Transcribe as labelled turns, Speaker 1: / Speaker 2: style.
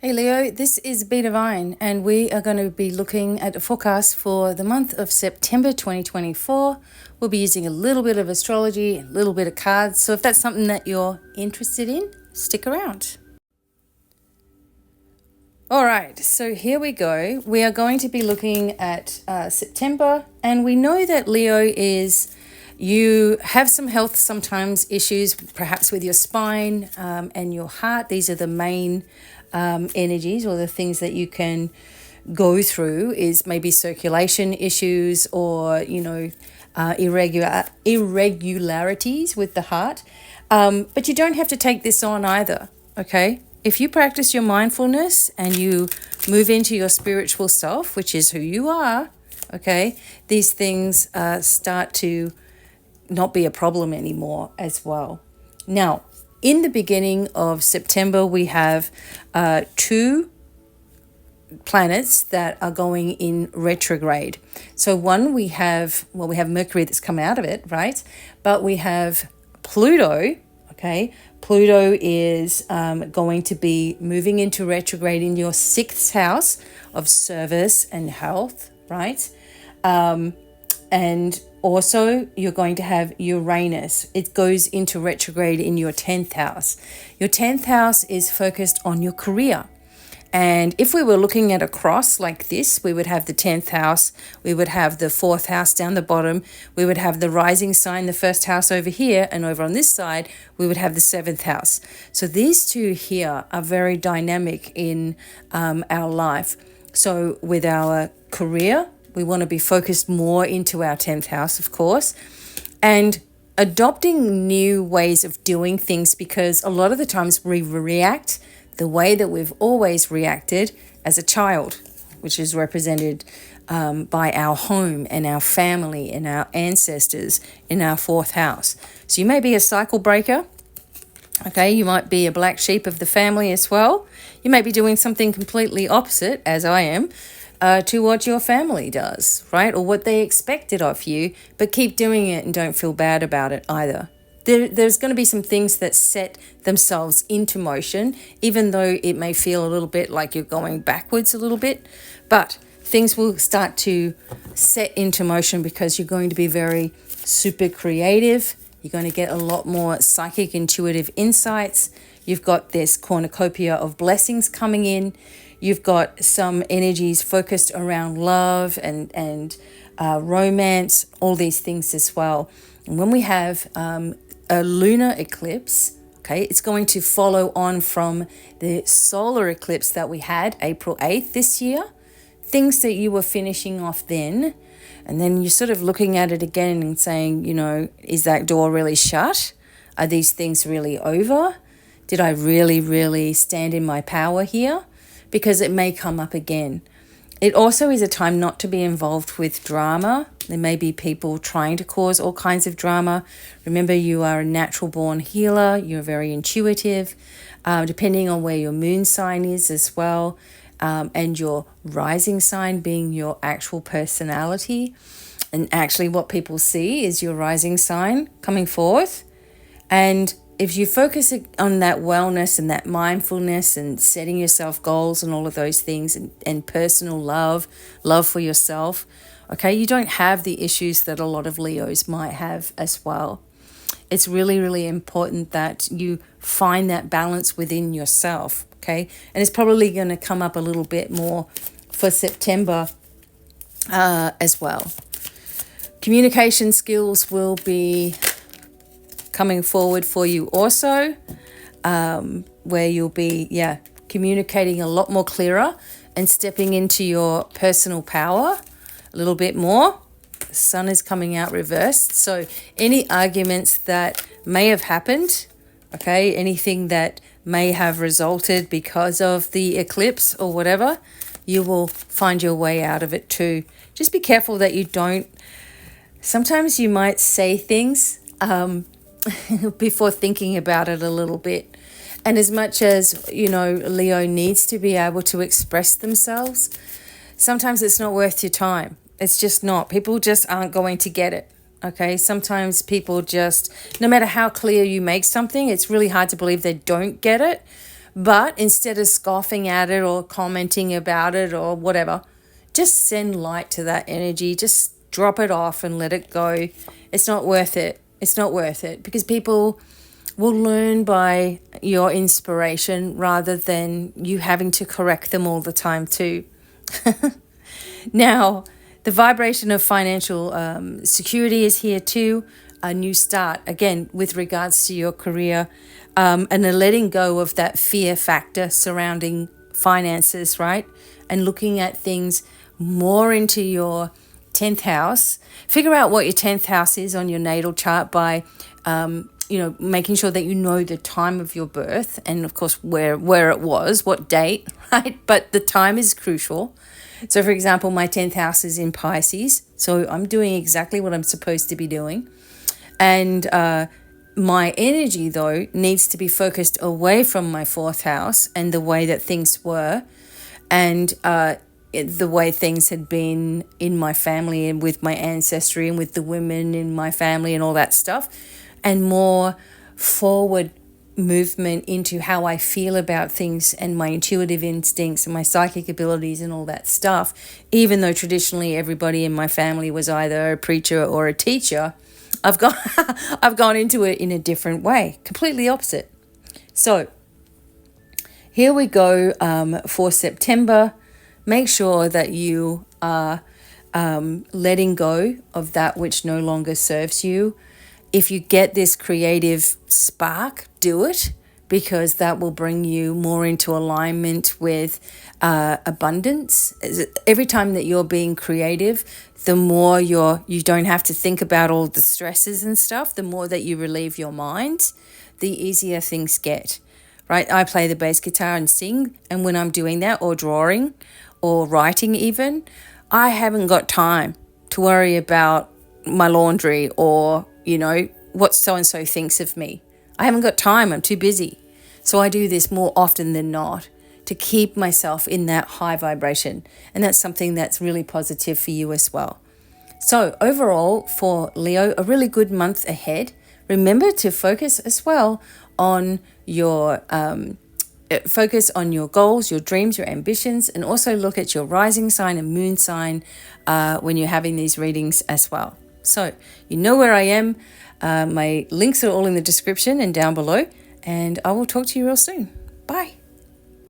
Speaker 1: Hey Leo, this is Be Divine, and we are going to be looking at a forecast for the month of September 2024. We'll be using a little bit of astrology, a little bit of cards, so if that's something that you're interested in, stick around. All right, so here we go. We are going to be looking at September, and we know that Leo you have some health sometimes issues, perhaps with your spine and your heart. These are the main energies or the things that you can go through is maybe circulation issues or, irregularities with the heart. But you don't have to take this on either, okay? If you practice your mindfulness and you move into your spiritual self, which is who you are, okay, these things start to not be a problem anymore as well. Now, in the beginning of September, we have two planets that are going in retrograde. So one, we have Mercury that's come out of it, right? But we have Pluto, okay? Pluto is going to be moving into retrograde in your 6th house of service and health, right? And also, you're going to have Uranus. It goes into retrograde in your 10th house. Your 10th house is focused on your career. And if we were looking at a cross like this, we would have the 10th house, we would have the 4th house down the bottom, we would have the rising sign, the 1st house over here, and over on this side, we would have the 7th house. So these two here are very dynamic in our life. So with our career, we want to be focused more into our 10th house, of course, and adopting new ways of doing things, because a lot of the times we react the way that we've always reacted as a child, which is represented by our home and our family and our ancestors in our 4th house. So you may be a cycle breaker. Okay, you might be a black sheep of the family as well. You may be doing something completely opposite, as I am, to what your family does, right? Or what they expected of you, but keep doing it and don't feel bad about it either. There's going to be some things that set themselves into motion, even though it may feel a little bit like you're going backwards a little bit, but things will start to set into motion because you're going to be very super creative. You're going to get a lot more psychic, intuitive insights. You've got this cornucopia of blessings coming in. You've got some energies focused around love and romance, all these things as well. And when we have a lunar eclipse, okay, it's going to follow on from the solar eclipse that we had April 8th this year. Things that you were finishing off then, and then you're sort of looking at it again and saying, is that door really shut? Are these things really over? Did I really, really stand in my power here? Because it may come up again. It also is a time not to be involved with drama. There may be people trying to cause all kinds of drama. Remember, you are a natural born healer. You're very intuitive, depending on where your moon sign is as well, and your rising sign being your actual personality. And actually what people see is your rising sign coming forth. And if you focus on that wellness and that mindfulness and setting yourself goals and all of those things and personal love for yourself, okay, you don't have the issues that a lot of Leos might have as well. It's really, really important that you find that balance within yourself, okay? And it's probably going to come up a little bit more for September as well. Communication skills will be coming forward for you also, where you'll be, communicating a lot more clearer and stepping into your personal power a little bit more. The sun is coming out reversed. So any arguments that may have happened, okay, anything that may have resulted because of the eclipse or whatever, you will find your way out of it too. Just be careful that you don't, sometimes you might say things before thinking about it a little bit. And as much as, Leo needs to be able to express themselves, sometimes it's not worth your time. It's just not. People just aren't going to get it, okay? Sometimes people just, no matter how clear you make something, it's really hard to believe they don't get it. But instead of scoffing at it or commenting about it or whatever, just send light to that energy. Just drop it off and let it go. It's not worth it. It's not worth it, because people will learn by your inspiration rather than you having to correct them all the time too. Now, the vibration of financial security is here too. A new start, again, with regards to your career, and a letting go of that fear factor surrounding finances, right? And looking at things more into your 10th house. Figure out what your 10th house is on your natal chart by, making sure that you know the time of your birth and, of course, where it was, what date, right? But the time is crucial. So, for example, my 10th house is in Pisces. So I'm doing exactly what I'm supposed to be doing. And my energy, though, needs to be focused away from my 4th house and the way that things were, and the way things had been in my family and with my ancestry and with the women in my family and all that stuff, and more forward movement into how I feel about things and my intuitive instincts and my psychic abilities and all that stuff. Even though traditionally everybody in my family was either a preacher or a teacher, I've gone into it in a different way, completely opposite. So here we go for September. Make sure that you are letting go of that which no longer serves you. If you get this creative spark, do it, because that will bring you more into alignment with abundance. Every time that you're being creative, the more you don't have to think about all the stresses and stuff, the more that you relieve your mind, the easier things get, right? I play the bass guitar and sing, and when I'm doing that, or drawing or writing even, I haven't got time to worry about my laundry or, what so-and-so thinks of me. I haven't got time. I'm too busy. So I do this more often than not to keep myself in that high vibration. And that's something that's really positive for you as well. So overall, for Leo, a really good month ahead. Remember to focus as well on your goals, your dreams, your ambitions, and also look at your rising sign and moon sign when you're having these readings as well. So you know where I am. My links are all in the description and down below, and I will talk to you real soon. Bye.